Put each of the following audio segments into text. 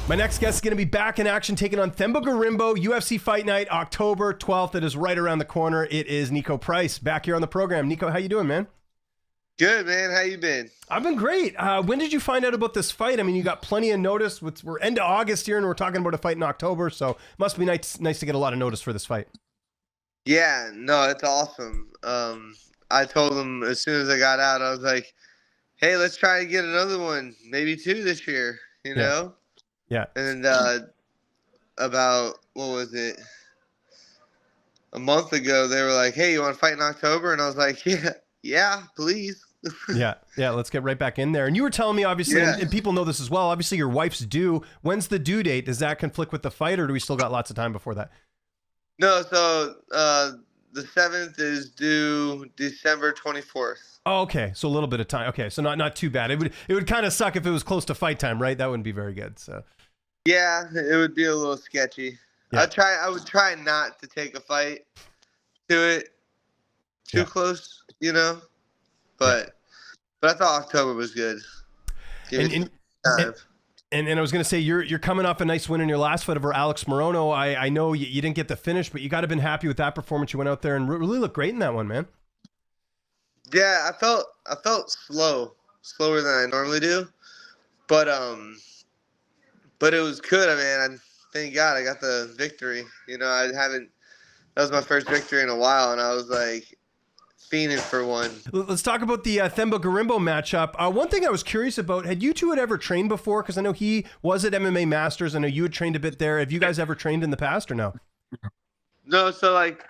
My next guest is going to be back in action, taking on Themba Gorimbo, UFC Fight Night, October 12th. It is right around the corner. It is Niko Price back here on the program. Niko, how you doing, man? Good, man. How you been? I've been great. When did you find out about this fight? I mean, you got plenty of notice. We're end of August here, and we're talking about a fight in October, so it must be nice to get a lot of notice for this fight. Yeah, no, it's awesome. I told him as soon as I got out, I was like, hey, let's try to get another one, maybe 2 this year, you know? Yeah. And about, what was it, a month ago, they were like, hey, you want to fight in October? And I was like, yeah, please. Yeah, let's get right back in there. And you were telling me, obviously, and people know this as well, obviously your wife's due. When's the due date? Does that conflict with the fight, or do we still got lots of time before that? No, so the 7th is due December 24th. Oh, okay, so a little bit of time. Okay, so not too bad. It would kind of suck if it was close to fight time, right? That wouldn't be very good. So yeah, it would be a little sketchy. Yeah. I would try not to take a fight to it too close, you know. But I thought October was good. And I was going to say, you're coming off a nice win in your last fight over Alex Morono. I know you didn't get the finish, but you got to have been happy with that performance. You went out there and really looked great in that one, man. Yeah, I felt slower than I normally do, but it was good. I mean, thank God I got the victory. You know, that was my first victory in a while, and I was like fiending for one. Let's talk about the Themba Gorimbo matchup. One thing I was curious about, had you two ever trained before? Because I know he was at MMA Masters. I know you had trained a bit there. Have you guys ever trained in the past or no? No, so like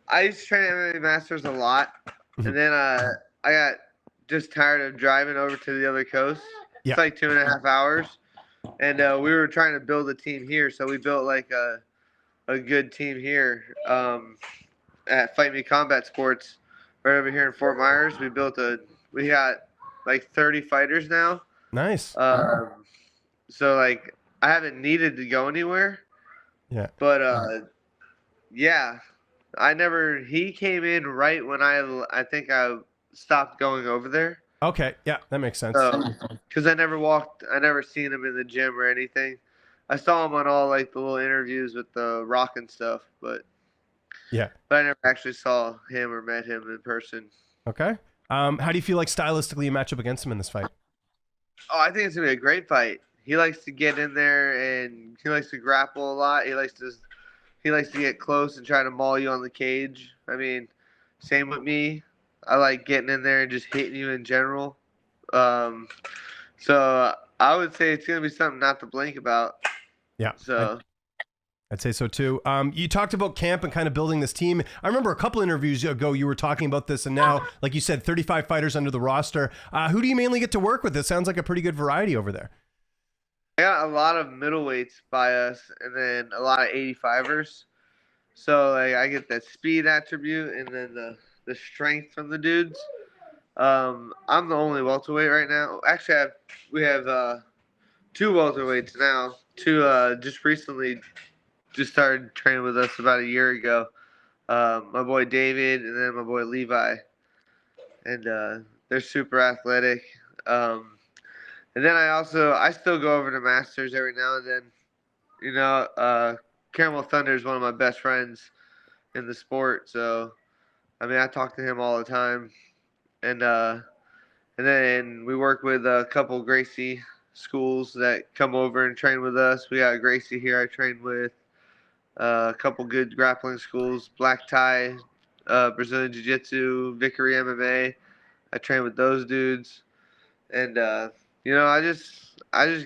I used to train at MMA Masters a lot, and then I got just tired of driving over to the other coast. Yeah. It's like 2.5 hours, and we were trying to build a team here, so we built like a good team here at Fight Me Combat Sports. Right over here in Fort Myers, we got like 30 fighters now. Nice. So like I haven't needed to go anywhere. Yeah. But yeah, he came in right when I think I stopped going over there. Okay. Yeah, that makes sense. Because I never seen him in the gym or anything. I saw him on all like the little interviews with the Rock and stuff, but I never actually saw him or met him in person. Okay. How do you feel like stylistically you match up against him in this fight? Oh, I think it's gonna be a great fight. He likes to get in there and he likes to grapple a lot. He likes to get close and try to maul you on the cage. I mean, same with me. I like getting in there and just hitting you in general. So I would say it's gonna be something not to blink about. Yeah. So. I'd say so too. You talked about camp and kind of building this team. I remember a couple interviews ago you were talking about this, and now, like you said, 35 fighters under the roster. Who do you mainly get to work with? It sounds like a pretty good variety over there. I got a lot of middleweights by us, and then a lot of 85ers. So like I get that speed attribute, and then the strength from the dudes. I'm the only welterweight right now. Actually, we have 2 welterweights now. 2 just recently. Just started training with us about a year ago. My boy David and then my boy Levi. And they're super athletic. And then I still go over to Masters every now and then. You know, Caramel Thunder is one of my best friends in the sport. So, I mean, I talk to him all the time. And then we work with a couple Gracie schools that come over and train with us. We got Gracie here I trained with. A couple good grappling schools, Black Tie, Brazilian Jiu-Jitsu, Vickery MMA. I train with those dudes, and you know, I just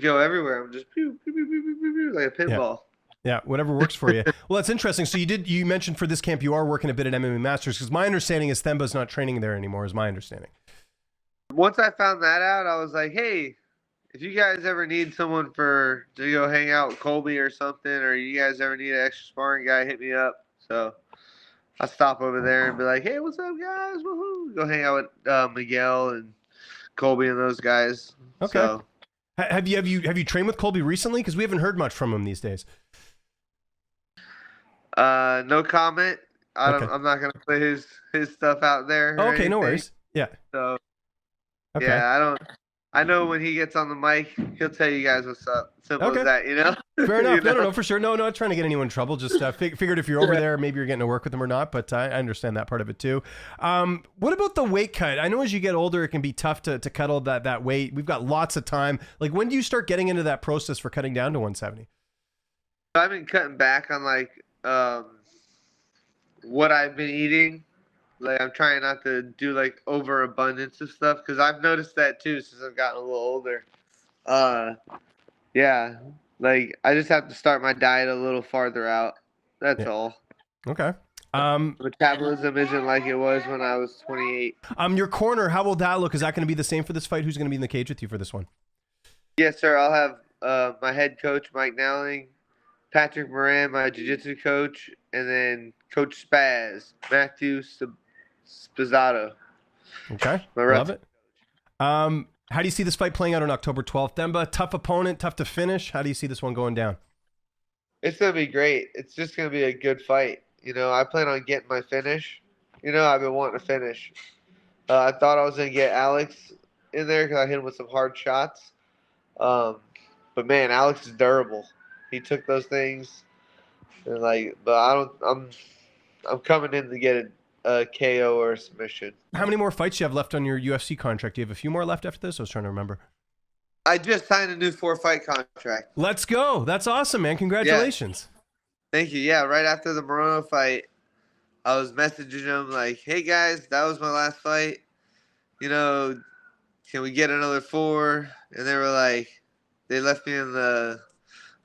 go everywhere. I'm just pew, pew, pew, pew, pew, pew, like a pinball. Yeah, whatever works for you. Well, that's interesting. So you mentioned for this camp you are working a bit at MMA Masters, because my understanding is Themba's not training there anymore. Is my understanding. Once I found that out, I was like, hey. If you guys ever need someone to go hang out with Colby or something, or you guys ever need an extra sparring guy, hit me up. So I stop over there and be like, hey, what's up, guys? Woohoo! Go hang out with Miguel and Colby and those guys. Okay. So, have you trained with Colby recently? Because we haven't heard much from him these days. No comment. I'm not gonna put his stuff out there. Okay, no worries. Yeah. So okay. yeah, I know when he gets on the mic, he'll tell you guys what's up. Simple Okay. as that, you know? Fair enough. You know? No, for sure. No, not trying to get anyone in trouble. Just figured if you're over there, maybe you're getting to work with them or not. But I understand that part of it too. What about the weight cut? I know as you get older, it can be tough to cut all that weight. We've got lots of time. Like, when do you start getting into that process for cutting down to 170? I've been cutting back on like what I've been eating. Like, I'm trying not to do like overabundance of stuff because I've noticed that too since I've gotten a little older. Yeah, like I just have to start my diet a little farther out. That's all. Okay. Metabolism isn't like it was when I was 28. Your corner, how will that look? Is that going to be the same for this fight? Who's going to be in the cage with you for this one? Yes, sir. I'll have my head coach, Mike Nowling, Patrick Moran, my jiu-jitsu coach, and then Coach Spaz, Matthew Spazzato. Okay, love it. How do you see this fight playing out on October 12th? Themba, tough opponent, tough to finish. How do you see this one going down? It's going to be great. It's just going to be a good fight. You know, I plan on getting my finish. You know, I've been wanting to finish. I thought I was going to get Alex in there because I hit him with some hard shots. But man, Alex is durable. He took those things, and I'm coming in to get a KO or a submission. How many more fights do you have left on your UFC contract? Do you have a few more left after this? I was trying to remember. I just signed a new 4-fight contract. Let's go. That's awesome, man. Congratulations. Yeah. Thank you. Yeah, right after the Morono fight, I was messaging them like, hey guys, that was my last fight. You know, can we get another 4? And they were like, they left me in the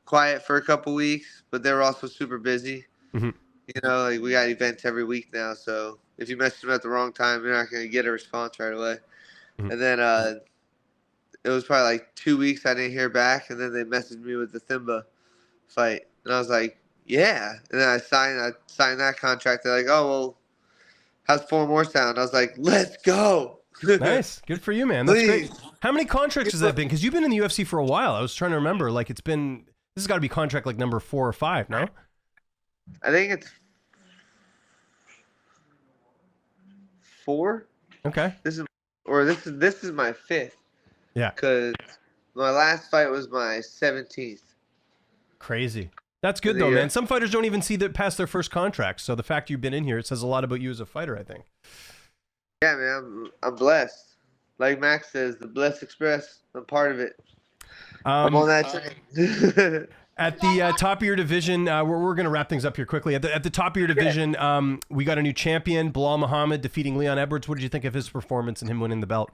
quiet for a couple weeks, but they were also super busy. Mm-hmm. You know, like we got events every week now, so if you message them at the wrong time, you're not going to get a response right away. Mm-hmm. And then it was probably like 2 weeks I didn't hear back, and then they messaged me with the Themba fight, and I was like, yeah. And then I signed that contract. They're like, oh well, how's 4 more sound? I was like, let's go. Nice, good for you, man. That's great. How many contracts has that been? Because you've been in the UFC for a while. I was trying to remember. Like, this has got to be contract like number 4 or 5, no? I think it's 4. Okay. This is my 5th. Yeah. Because my last fight was my 17th. Crazy. That's good though, man. Some fighters don't even see that past their first contract. So the fact you've been in here, it says a lot about you as a fighter, I think. Yeah, man. I'm blessed. Like Max says, the Bless Express. I'm part of it. I'm on that train. At the top of your division, we're going to wrap things up here quickly. At the top of your division, we got a new champion, Belal Muhammad, defeating Leon Edwards. What did you think of his performance and him winning the belt?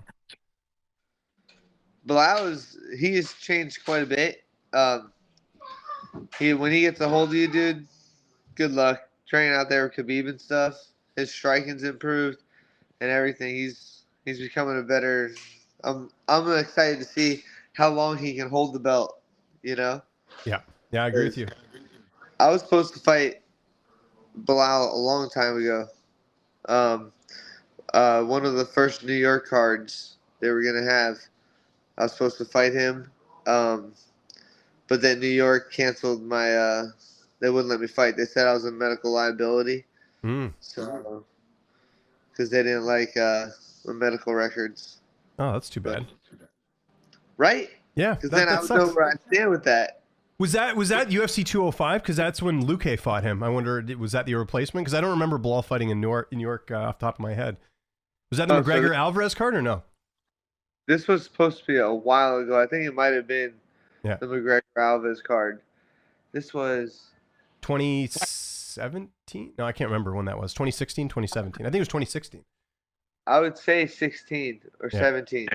Belal he's changed quite a bit. When he gets a hold of you, dude, good luck training out there with Khabib and stuff. His striking's improved and everything. He's becoming a better. I'm excited to see how long he can hold the belt. You know. Yeah, I agree with you. I was supposed to fight Belal a long time ago. One of the first New York cards they were gonna have, I was supposed to fight him. But then New York canceled my. They wouldn't let me fight. They said I was a medical liability. So, because they didn't like my medical records. Oh, that's too bad. Right? Yeah. Because then I would know where I stand with that. Was that UFC 205? Because that's when Luque fought him. I wonder, was that the replacement? Because I don't remember Belal fighting in New York off the top of my head. Was that the McGregor Alvarez card or no? This was supposed to be a while ago. I think it might have been the McGregor Alvarez card. This was 2017? No, I can't remember when that was. 2016, 2017. I think it was 2016. I would say 16 or 17.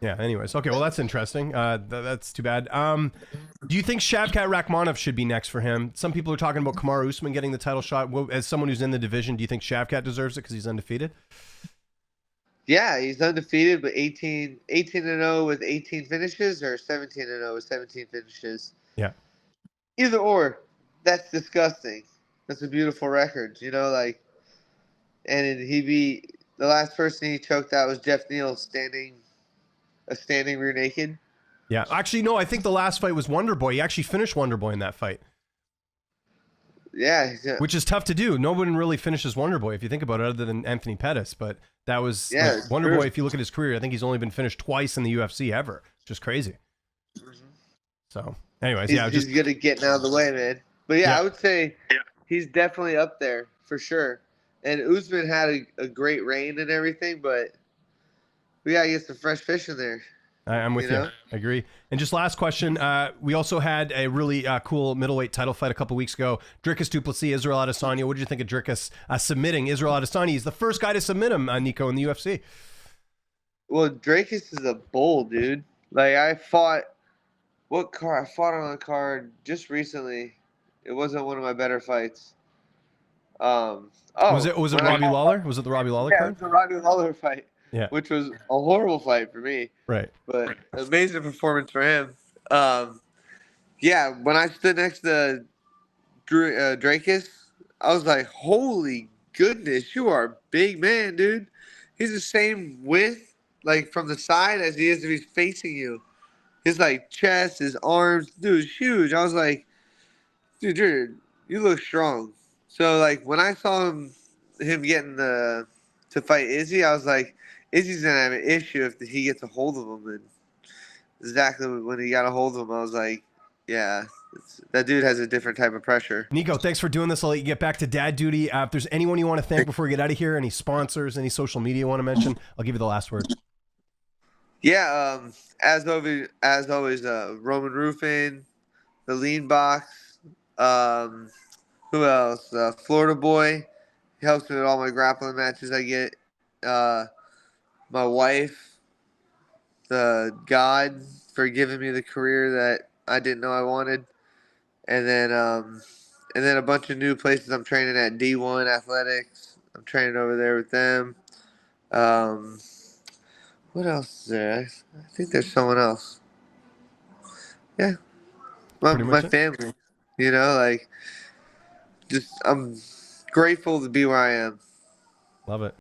Yeah, anyways. Okay, well, that's interesting. That's too bad. Do you think Shavkat Rakhmonov should be next for him? Some people are talking about Kamaru Usman getting the title shot. Well, as someone who's in the division, do you think Shavkat deserves it because he's undefeated? Yeah, he's undefeated, but 18-0 with 18 finishes or 17-0 with 17 finishes. Yeah. Either or, that's disgusting. That's a beautiful record, you know, like, and the last person he choked out was Jeff Neal standing rear naked. Yeah, actually, no, I think the last fight was Wonderboy. He actually finished Wonderboy in that fight. Yeah, which is tough to do. No one really finishes Wonder Boy if you think about it, other than Anthony Pettis. But that was yeah, like, Wonder Boy. If you look at his career, I think he's only been finished twice in the UFC ever. Just crazy. So, anyways, he's good at getting out of the way, man. But yeah, I would say he's definitely up there for sure. And Usman had a great reign and everything, but we gotta get some fresh fish in there. I'm with you. I agree. And just last question. We also had a really cool middleweight title fight a couple weeks ago. Dricus du Plessis, Israel Adesanya. What did you think of Dricus submitting Israel Adesanya? He's the first guy to submit him, Niko, in the UFC. Well, Dricus is a bull, dude. Like, I fought on a card just recently. It wasn't one of my better fights. Was it Robbie Lawler? Was it the Robbie Lawler card? Yeah, it was the Robbie Lawler fight. Yeah. Which was a horrible fight for me. Right. But amazing performance for him. Yeah, when I stood next to Dricus, I was like, holy goodness, you are a big man, dude. He's the same width, like, from the side as he is if he's facing you. His, like, chest, his arms, dude, is huge. I was like, dude, you look strong. So, like, when I saw him getting to fight Izzy, I was like, Izzy's going to have an issue if he gets a hold of him. And exactly when he got a hold of him, I was like, yeah, that dude has a different type of pressure. Niko, thanks for doing this. I'll let you get back to dad duty. If there's anyone you want to thank before we get out of here, any sponsors, any social media you want to mention, I'll give you the last word. Yeah, as always, Roman Roofing, the Lean Box, who else? Florida Boy. He helps me with all my grappling matches I get. My wife, the God, for giving me the career that I didn't know I wanted. And then a bunch of new places I'm training at. D1 Athletics. I'm training over there with them. What else is there? I think there's someone else. Yeah. My family. You know, like, just I'm grateful to be where I am. Love it.